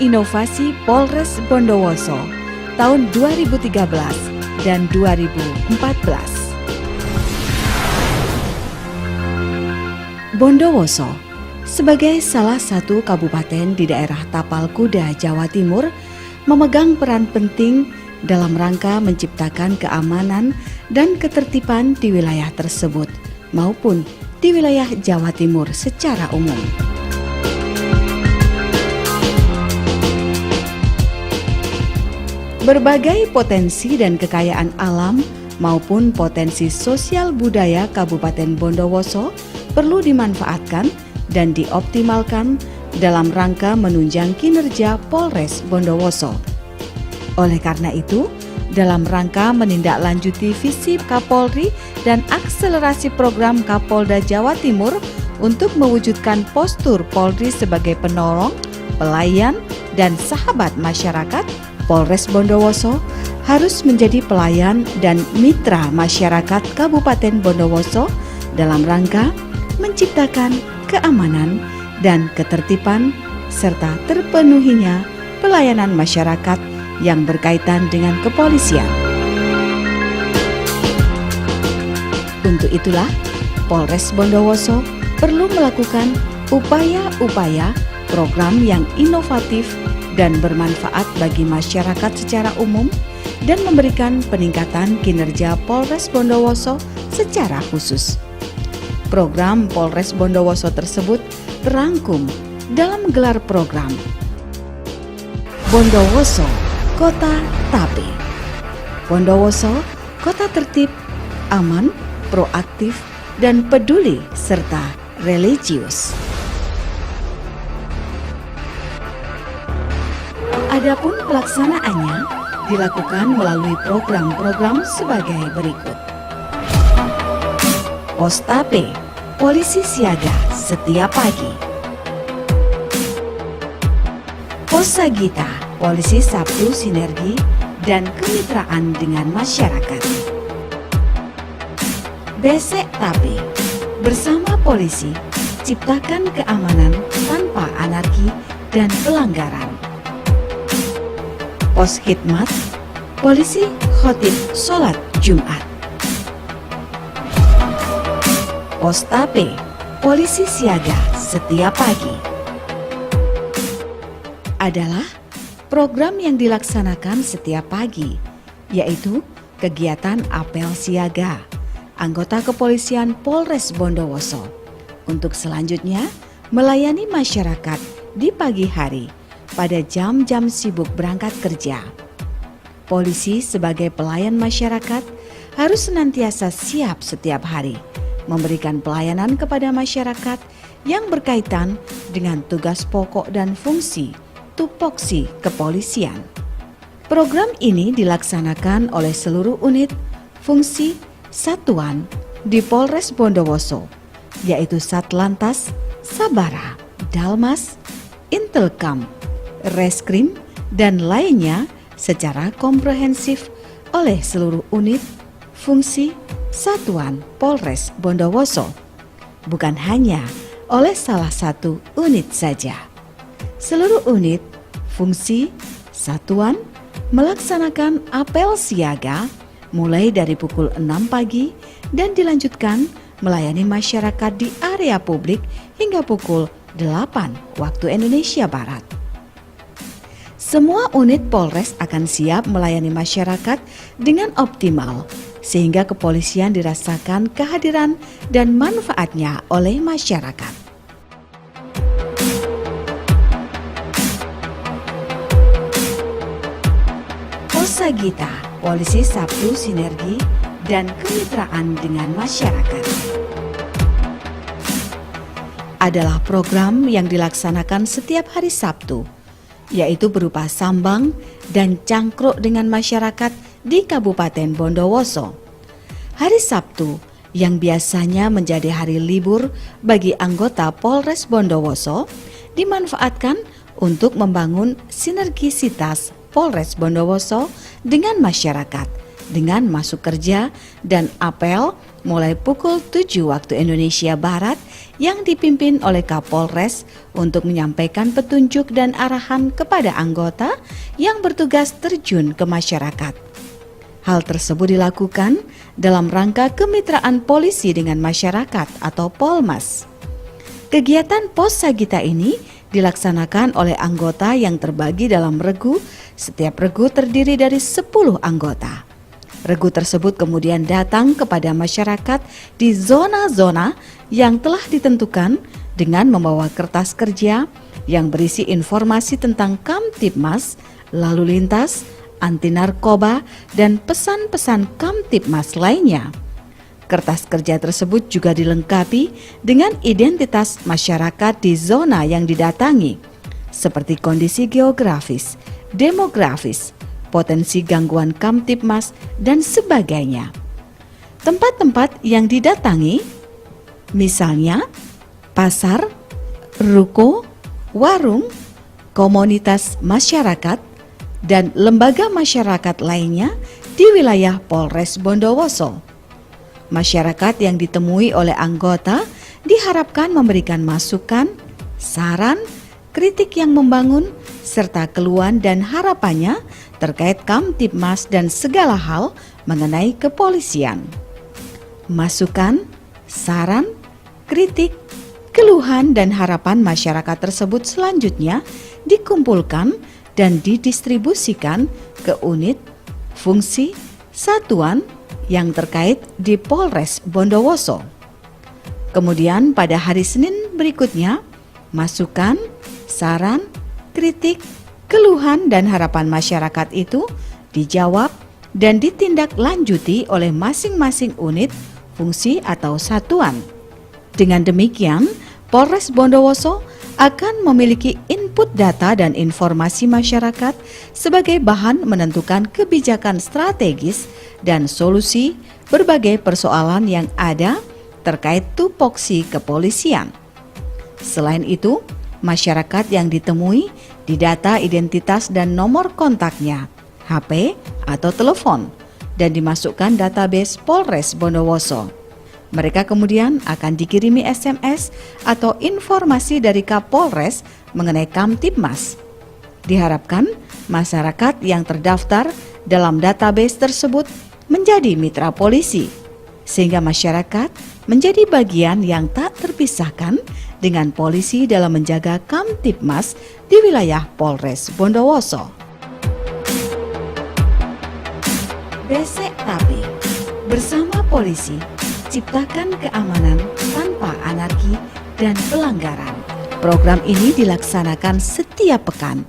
inovasi Polres Bondowoso tahun 2013 dan 2014. Bondowoso sebagai salah satu kabupaten di daerah Tapal Kuda, Jawa Timur, memegang peran penting dalam rangka menciptakan keamanan dan ketertiban di wilayah tersebut maupun di wilayah Jawa Timur secara umum. Berbagai potensi dan kekayaan alam maupun potensi sosial budaya Kabupaten Bondowoso perlu dimanfaatkan dan dioptimalkan dalam rangka menunjang kinerja Polres Bondowoso. Oleh karena itu, dalam rangka menindaklanjuti visi Kapolri dan akselerasi program Kapolda Jawa Timur untuk mewujudkan postur Polri sebagai penolong, pelayan, dan sahabat masyarakat, Polres Bondowoso harus menjadi pelayan dan mitra masyarakat Kabupaten Bondowoso dalam rangka menciptakan keamanan dan ketertiban serta terpenuhinya pelayanan masyarakat yang berkaitan dengan kepolisian. Untuk itulah, Polres Bondowoso perlu melakukan upaya-upaya program yang inovatif dan bermanfaat bagi masyarakat secara umum dan memberikan peningkatan kinerja Polres Bondowoso secara khusus. Program Polres Bondowoso tersebut terangkum dalam gelar program Bondowoso Kota Tape. Bondowoso kota tertib, aman, proaktif, dan peduli serta religius. Adapun pelaksanaannya dilakukan melalui program-program sebagai berikut. Pos Tape, polisi siaga setiap pagi. Pos Sagita, polisi Sabtu sinergi dan kemitraan dengan masyarakat. Besek Tape, bersama polisi ciptakan keamanan tanpa anarki dan pelanggaran. Pos Khidmat, polisi khotib sholat Jumat. Pos Tape, polisi siaga setiap pagi. Adalah program yang dilaksanakan setiap pagi, yaitu kegiatan apel siaga anggota kepolisian Polres Bondowoso untuk selanjutnya melayani masyarakat di pagi hari pada jam-jam sibuk berangkat kerja. Polisi sebagai pelayan masyarakat harus senantiasa siap setiap hari memberikan pelayanan kepada masyarakat yang berkaitan dengan tugas pokok dan fungsi tupoksi kepolisian. Program ini dilaksanakan oleh seluruh unit, fungsi, satuan di Polres Bondowoso, yaitu Satlantas, Sabara, Dalmas, Intelkam, Reskrim, dan lainnya secara komprehensif oleh seluruh unit, fungsi, satuan Polres Bondowoso, bukan hanya oleh salah satu unit saja. Seluruh unit, fungsi, satuan melaksanakan apel siaga mulai dari pukul 6 pagi dan dilanjutkan melayani masyarakat di area publik hingga pukul 8 waktu Indonesia Barat. Semua unit Polres akan siap melayani masyarakat dengan optimal sehingga kepolisian dirasakan kehadiran dan manfaatnya oleh masyarakat. Pos Sagita, polisi Sabtu sinergi dan kemitraan dengan masyarakat. Adalah program yang dilaksanakan setiap hari Sabtu, yaitu berupa sambang dan cangkruk dengan masyarakat di Kabupaten Bondowoso. Hari Sabtu yang biasanya menjadi hari libur bagi anggota Polres Bondowoso dimanfaatkan untuk membangun sinergisitas Polres Bondowoso dengan masyarakat dengan masuk kerja dan apel mulai pukul 7 waktu Indonesia Barat yang dipimpin oleh Kapolres untuk menyampaikan petunjuk dan arahan kepada anggota yang bertugas terjun ke masyarakat. Hal tersebut dilakukan dalam rangka kemitraan polisi dengan masyarakat atau Polmas. Kegiatan Pos Sagita ini dilaksanakan oleh anggota yang terbagi dalam regu. Setiap regu terdiri dari 10 anggota. Regu tersebut kemudian datang kepada masyarakat di zona-zona yang telah ditentukan dengan membawa kertas kerja yang berisi informasi tentang Kamtibmas, lalu lintas, anti narkoba, dan pesan-pesan Kamtibmas lainnya. Kertas kerja tersebut juga dilengkapi dengan identitas masyarakat di zona yang didatangi, seperti kondisi geografis, demografis, potensi gangguan Kamtibmas, dan sebagainya. Tempat-tempat yang didatangi, misalnya pasar, ruko, warung, komunitas masyarakat, dan lembaga masyarakat lainnya di wilayah Polres Bondowoso. Masyarakat yang ditemui oleh anggota diharapkan memberikan masukan, saran, kritik yang membangun, serta keluhan dan harapannya terkait Kamtibmas dan segala hal mengenai kepolisian. Masukan, saran, kritik, keluhan dan harapan masyarakat tersebut selanjutnya dikumpulkan dan didistribusikan ke unit, fungsi, satuan yang terkait di Polres Bondowoso. Kemudian pada hari Senin berikutnya, masukan, saran, kritik, keluhan dan harapan masyarakat itu dijawab dan ditindaklanjuti oleh masing-masing unit, fungsi atau satuan. Dengan demikian, Polres Bondowoso akan memiliki input data dan informasi masyarakat sebagai bahan menentukan kebijakan strategis dan solusi berbagai persoalan yang ada terkait tupoksi kepolisian. Selain itu, masyarakat yang ditemui didata identitas dan nomor kontaknya, HP atau telepon, dan dimasukkan database Polres Bondowoso. Mereka kemudian akan dikirimi SMS atau informasi dari Kapolres mengenai Kamtibmas. Diharapkan masyarakat yang terdaftar dalam database tersebut menjadi mitra polisi, sehingga masyarakat menjadi bagian yang tak terpisahkan dengan polisi dalam menjaga Kamtibmas di wilayah Polres Bondowoso. Besek Tapi bersama polisi, ciptakan keamanan tanpa anarki dan pelanggaran. Program ini dilaksanakan setiap pekan,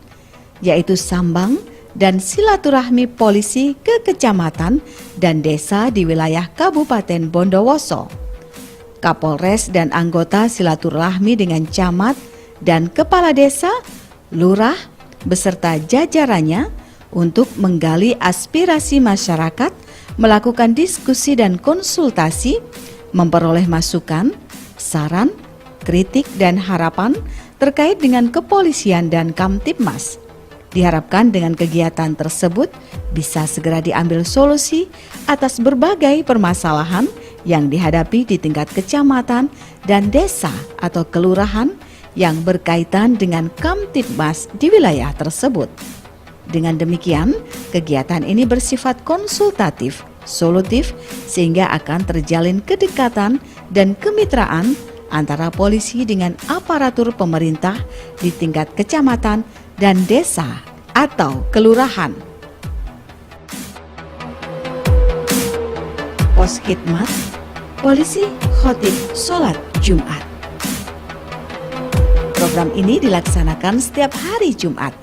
yaitu sambang dan silaturahmi polisi ke kecamatan dan desa di wilayah Kabupaten Bondowoso. Kapolres dan anggota silaturahmi dengan camat dan kepala desa, lurah, beserta jajarannya untuk menggali aspirasi masyarakat, melakukan diskusi dan konsultasi, memperoleh masukan, saran, kritik dan harapan terkait dengan kepolisian dan Kamtibmas. Diharapkan dengan kegiatan tersebut bisa segera diambil solusi atas berbagai permasalahan yang dihadapi di tingkat kecamatan dan desa atau kelurahan yang berkaitan dengan Kamtibmas di wilayah tersebut. Dengan demikian, kegiatan ini bersifat konsultatif, solutif, sehingga akan terjalin kedekatan dan kemitraan antara polisi dengan aparatur pemerintah di tingkat kecamatan dan desa atau kelurahan. Pos Khidmat, Polisi Khotib Sholat Jumat. Program ini dilaksanakan setiap hari Jumat.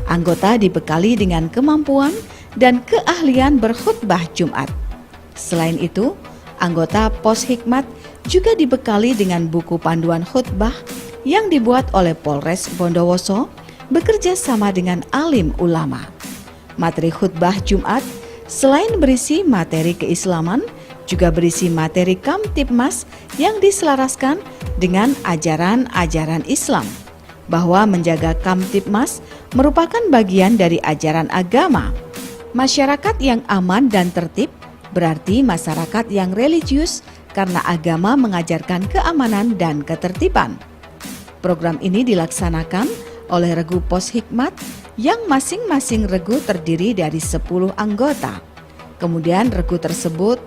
Anggota dibekali dengan kemampuan dan keahlian berkhutbah Jumat. Selain itu, anggota Pos Hikmat juga dibekali dengan buku panduan khutbah yang dibuat oleh Polres Bondowoso bekerja sama dengan alim ulama. Materi khutbah Jumat selain berisi materi keislaman, juga berisi materi Kamtibmas yang diselaraskan dengan ajaran-ajaran Islam, bahwa menjaga Kamtibmas merupakan bagian dari ajaran agama. Masyarakat yang aman dan tertib berarti masyarakat yang religius karena agama mengajarkan keamanan dan ketertiban. Program ini dilaksanakan oleh Regu Pos Hikmat yang masing-masing regu terdiri dari 10 anggota. Kemudian regu tersebut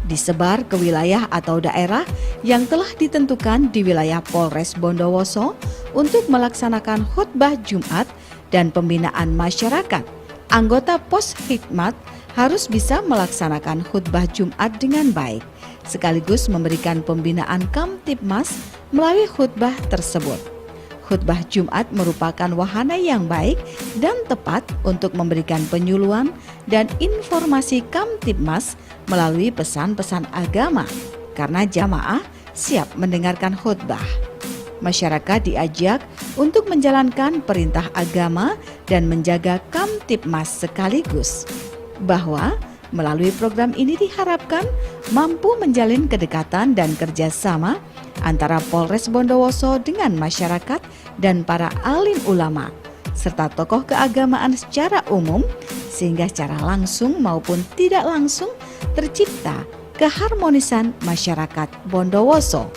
disebar ke wilayah atau daerah yang telah ditentukan di wilayah Polres Bondowoso untuk melaksanakan khutbah Jumat dan pembinaan masyarakat. Anggota Pos Hikmat harus bisa melaksanakan khutbah Jumat dengan baik, sekaligus memberikan pembinaan Kamtibmas melalui khutbah tersebut. Khutbah Jumat merupakan wahana yang baik dan tepat untuk memberikan penyuluhan dan informasi Kamtibmas melalui pesan-pesan agama, karena jamaah siap mendengarkan khutbah. Masyarakat diajak untuk menjalankan perintah agama dan menjaga Kamtibmas sekaligus, bahwa melalui program ini diharapkan mampu menjalin kedekatan dan kerjasama antara Polres Bondowoso dengan masyarakat dan para alim ulama, serta tokoh keagamaan secara umum, sehingga secara langsung maupun tidak langsung tercipta keharmonisan masyarakat Bondowoso.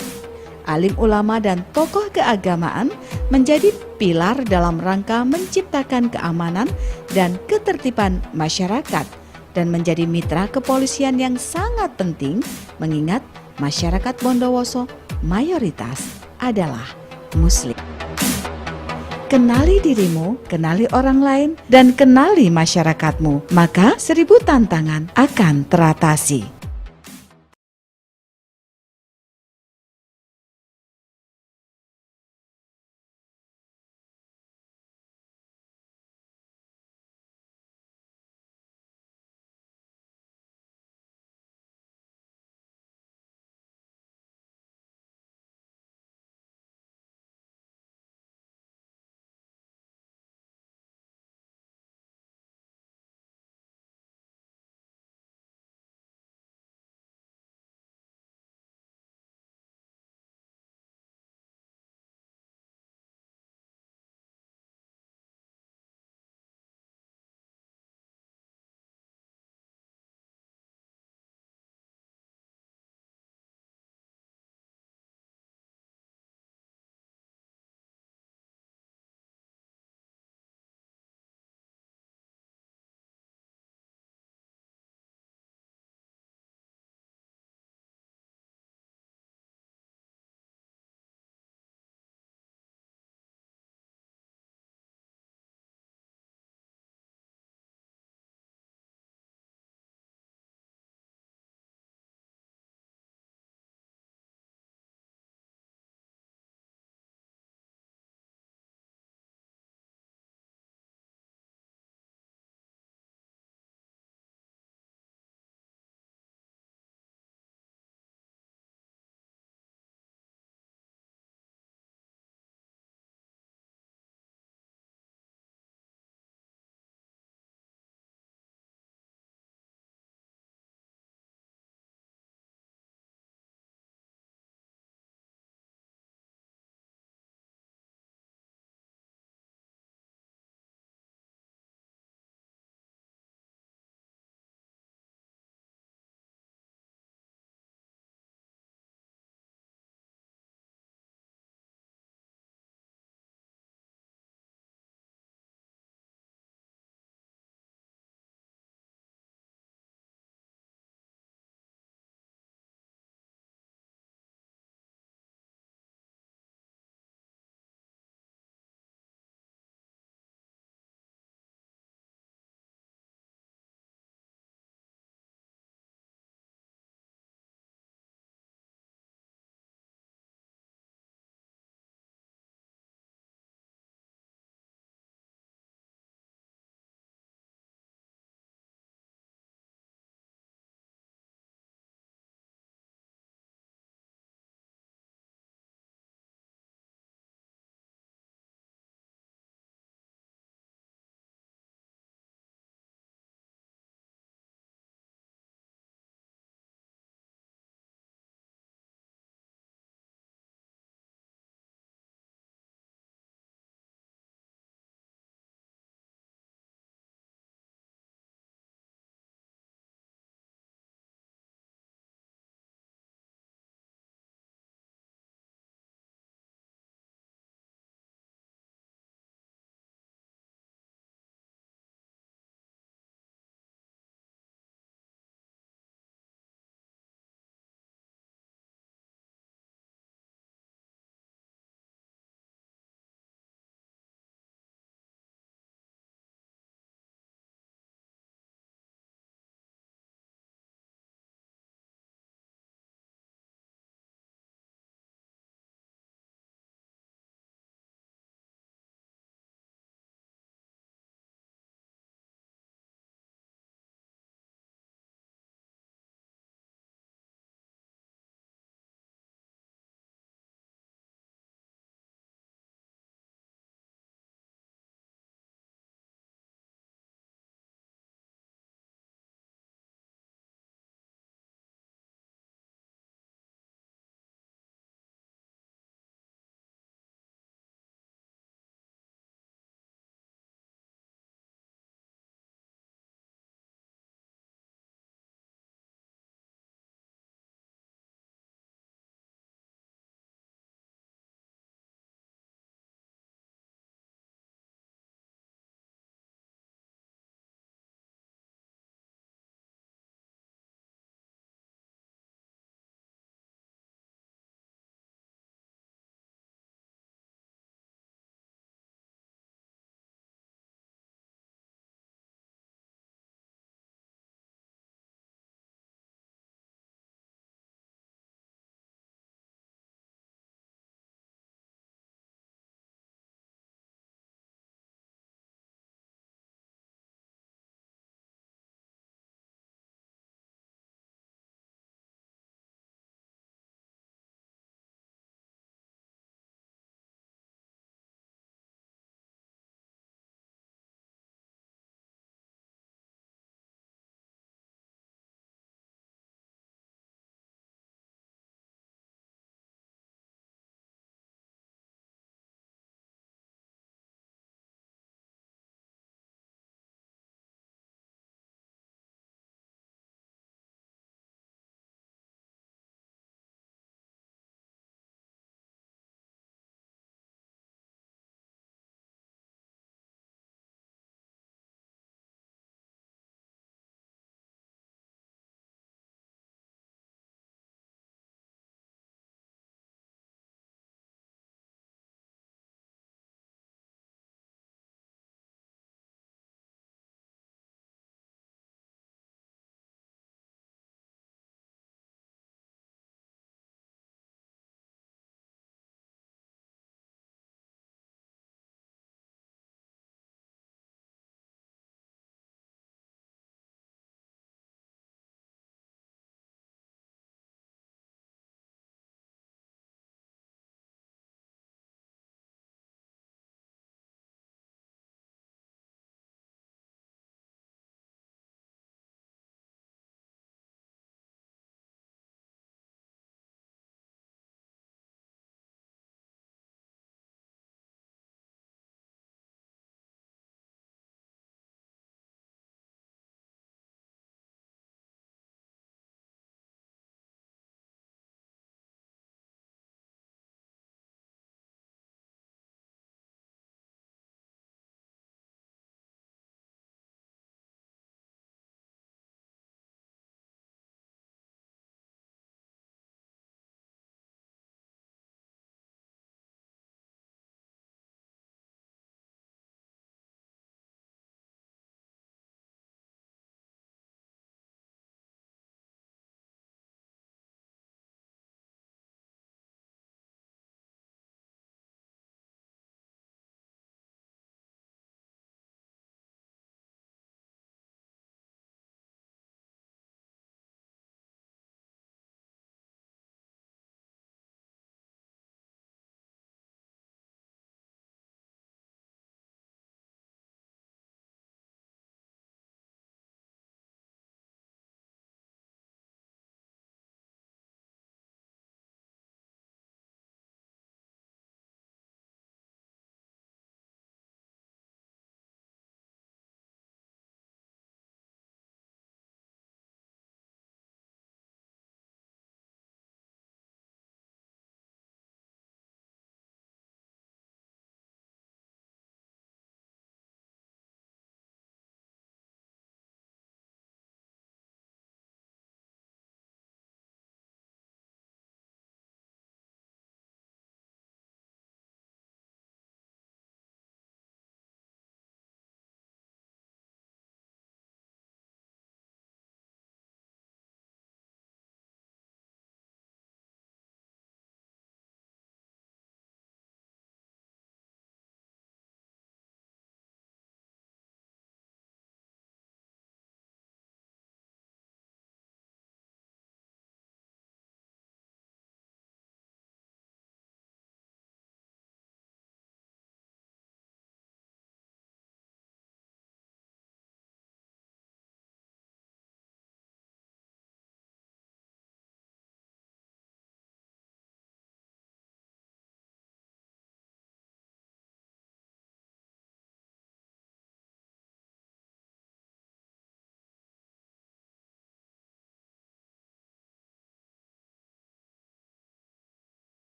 Alim ulama dan tokoh keagamaan menjadi pilar dalam rangka menciptakan keamanan dan ketertiban masyarakat dan menjadi mitra kepolisian yang sangat penting, mengingat masyarakat Bondowoso mayoritas adalah Muslim. Kenali dirimu, kenali orang lain, dan kenali masyarakatmu, maka 1000 tantangan akan teratasi.